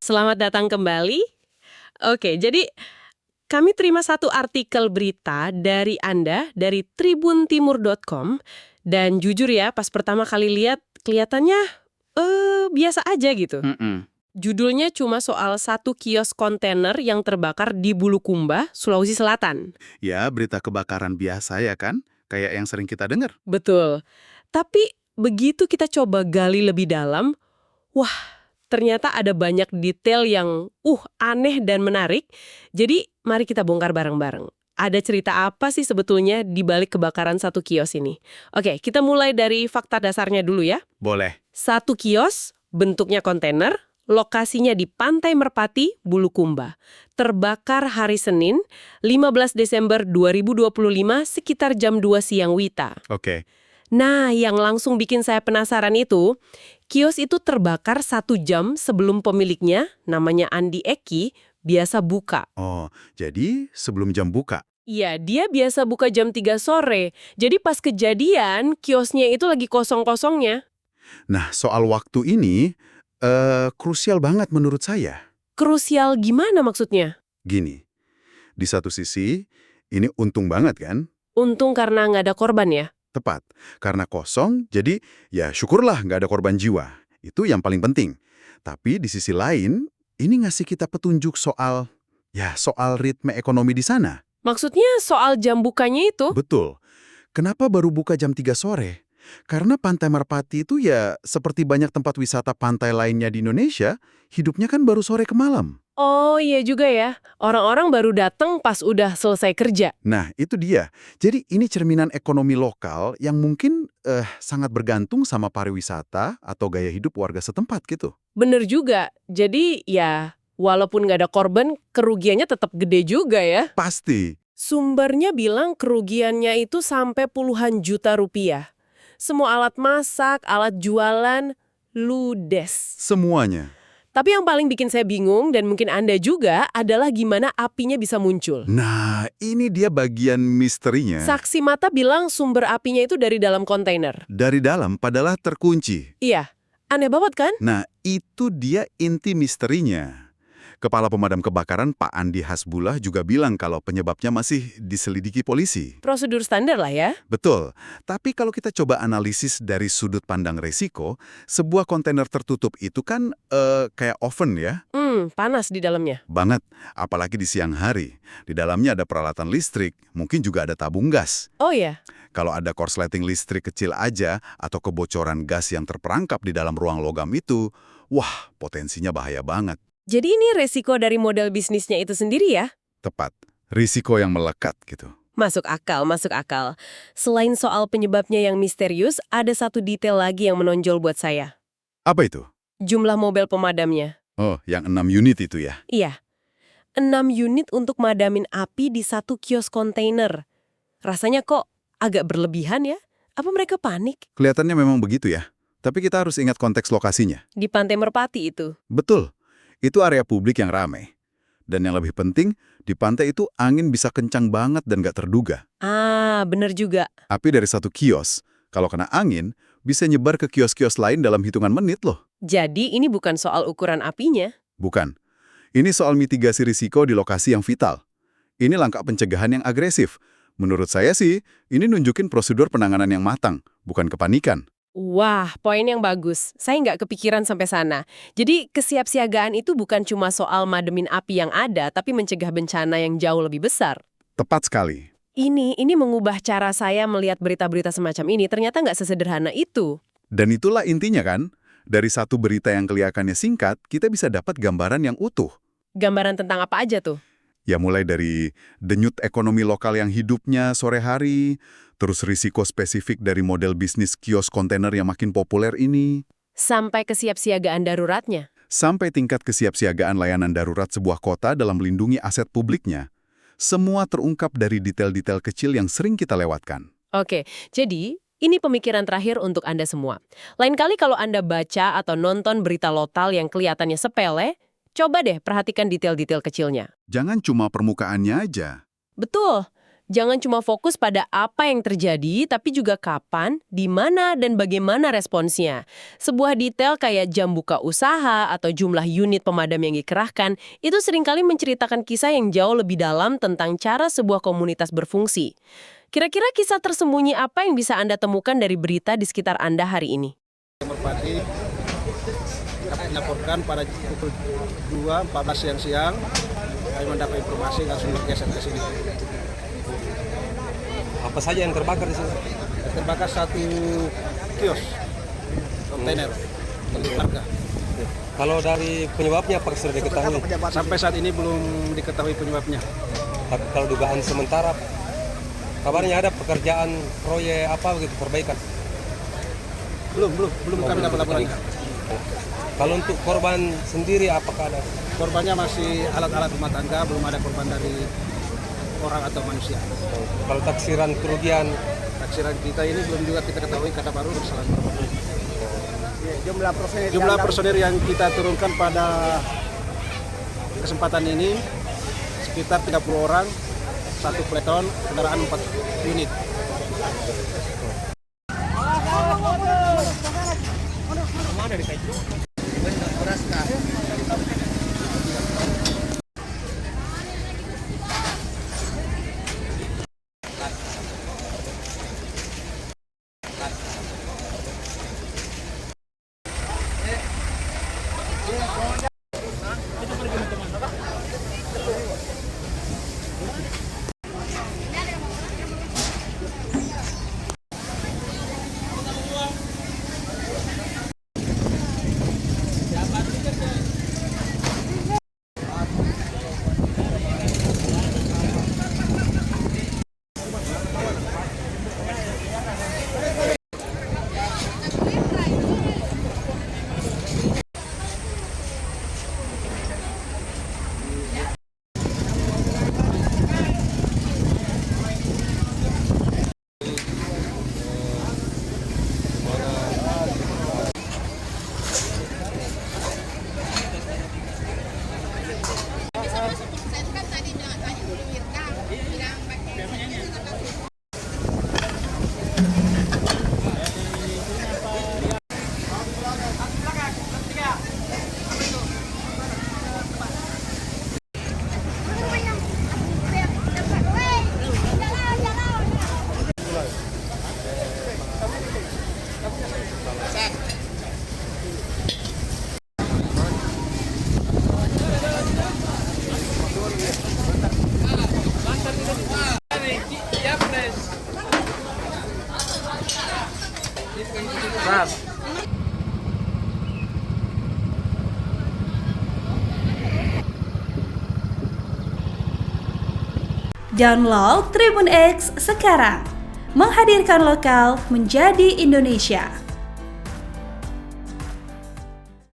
Selamat datang kembali. Oke, jadi kami terima satu artikel berita dari Anda dari tribuntimur.com dan jujur ya, pas pertama kali lihat kelihatannya biasa aja gitu. Mm-mm. Judulnya cuma soal satu kios kontainer yang terbakar di Bulukumba, Sulawesi Selatan. Ya, berita kebakaran biasa ya kan? Kayak yang sering kita dengar. Betul. Tapi begitu kita coba gali lebih dalam, wah, ternyata ada banyak detail yang aneh dan menarik. Jadi, mari kita bongkar bareng-bareng. Ada cerita apa sih sebetulnya di balik kebakaran satu kios ini? Oke, kita mulai dari fakta dasarnya dulu ya. Boleh. Satu kios, bentuknya kontainer, lokasinya di Pantai Merpati, Bulukumba. Terbakar hari Senin, 15 Desember 2025 sekitar jam 2 siang WITA. Oke. Nah, yang langsung bikin saya penasaran itu, kios itu terbakar 1 jam sebelum pemiliknya, namanya Andi Eki, biasa buka. Oh, jadi sebelum jam buka. Iya, dia biasa buka jam 3 sore. Jadi pas kejadian, kiosnya itu lagi kosong-kosongnya. Nah, soal waktu ini, krusial banget menurut saya. Krusial gimana maksudnya? Gini, di satu sisi, ini untung banget kan? Untung karena nggak ada korban ya? Tepat. Karena kosong, jadi ya syukurlah nggak ada korban jiwa. Itu yang paling penting. Tapi di sisi lain, ini ngasih kita petunjuk soal ritme ekonomi di sana. Maksudnya soal jam bukanya itu? Betul. Kenapa baru buka jam 3 sore? Karena Pantai Merpati itu ya seperti banyak tempat wisata pantai lainnya di Indonesia, hidupnya kan baru sore ke malam. Oh iya juga ya, orang-orang baru datang pas udah selesai kerja. Nah, itu dia. Jadi ini cerminan ekonomi lokal yang mungkin sangat bergantung sama pariwisata atau gaya hidup warga setempat gitu. Bener juga, jadi ya walaupun nggak ada korban, kerugiannya tetap gede juga ya. Pasti. Sumbernya bilang kerugiannya itu sampai puluhan juta rupiah. Semua alat masak, alat jualan, ludes. Semuanya. Tapi yang paling bikin saya bingung, dan mungkin Anda juga, adalah gimana apinya bisa muncul. Nah, ini dia bagian misterinya. Saksi mata bilang sumber apinya itu dari dalam kontainer. Dari dalam padahal terkunci. Iya, aneh banget kan? Nah, itu dia inti misterinya. Kepala Pemadam Kebakaran Pak Andi Hasbullah juga bilang kalau penyebabnya masih diselidiki polisi. Prosedur standar lah ya. Betul, tapi kalau kita coba analisis dari sudut pandang resiko, sebuah kontainer tertutup itu kan kayak oven ya. Panas di dalamnya. Banget, apalagi di siang hari. Di dalamnya ada peralatan listrik, mungkin juga ada tabung gas. Oh ya, Kalau ada korsleting listrik kecil aja atau kebocoran gas yang terperangkap di dalam ruang logam itu, wah, potensinya bahaya banget. jadi ini resiko dari model bisnisnya itu sendiri ya? Tepat, risiko yang melekat gitu. Masuk akal, masuk akal. Selain soal penyebabnya yang misterius, ada satu detail lagi yang menonjol buat saya. Apa itu? Jumlah mobil pemadamnya. Oh, yang 6 unit itu ya? Iya, 6 unit untuk madamin api di satu kios kontainer. Rasanya kok agak berlebihan ya? Apa mereka panik? Kelihatannya memang begitu ya. Tapi kita harus ingat konteks lokasinya. Di Pantai Merpati itu. Betul, itu area publik yang ramai. Dan yang lebih penting, di pantai itu angin bisa kencang banget dan gak terduga. Ah, bener juga. Api dari satu kios, kalau kena angin, bisa nyebar ke kios-kios lain dalam hitungan menit loh. Jadi ini bukan soal ukuran apinya. Bukan. Ini soal mitigasi risiko di lokasi yang vital. Ini langkah pencegahan yang agresif. Menurut saya sih, ini nunjukin prosedur penanganan yang matang, bukan kepanikan. Wah, poin yang bagus. Saya nggak kepikiran sampai sana. Jadi kesiapsiagaan itu bukan cuma soal mademin api yang ada, tapi mencegah bencana yang jauh lebih besar. Tepat sekali. Ini mengubah cara saya melihat berita-berita semacam ini. Ternyata nggak sesederhana itu. Dan itulah intinya kan, dari satu berita yang kelihatannya singkat, kita bisa dapat gambaran yang utuh. Gambaran tentang apa aja tuh? Ya mulai dari denyut ekonomi lokal yang hidupnya sore hari, terus risiko spesifik dari model bisnis kios kontainer yang makin populer ini, Sampai kesiapsiagaan daruratnya. sampai tingkat kesiapsiagaan layanan darurat sebuah kota dalam melindungi aset publiknya. Semua terungkap dari detail-detail kecil yang sering kita lewatkan. Oke, jadi ini pemikiran terakhir untuk Anda semua. Lain kali kalau Anda baca atau nonton berita lokal yang kelihatannya sepele, coba deh perhatikan detail-detail kecilnya. Jangan cuma permukaannya aja. Betul. Jangan cuma fokus pada apa yang terjadi, tapi juga kapan, di mana, dan bagaimana responsnya. Sebuah detail kayak jam buka usaha atau jumlah unit pemadam yang dikerahkan, itu seringkali menceritakan kisah yang jauh lebih dalam tentang cara sebuah komunitas berfungsi. Kira-kira kisah tersembunyi apa yang bisa Anda temukan dari berita di sekitar Anda hari ini? Merpati dilaporkan pada pukul 2.14 siang, kami mendapat informasi langsung bergeser ke sini. Apa saja yang terbakar di sini? Terbakar satu kios kontainer milik warga. Kalau dari penyebabnya apakah sudah diketahui? Sampai saat ini belum diketahui penyebabnya. Tapi kalau dugaan sementara, kabarnya ada pekerjaan proyek apa begitu perbaikan? Belum kami dapat laporan. Kalau untuk korban sendiri apakah ada? Korbannya masih alat-alat rumah tangga, belum ada korban dari orang atau manusia. Kalau taksiran kerugian, Taksiran kita ini belum juga kita ketahui karena baru berselang berapa bulan. Jumlah Jumlah personil yang kita turunkan pada kesempatan ini sekitar 30 orang, satu peleton, kendaraan 4 unit. Download Tribun X sekarang, menghadirkan lokal menjadi Indonesia.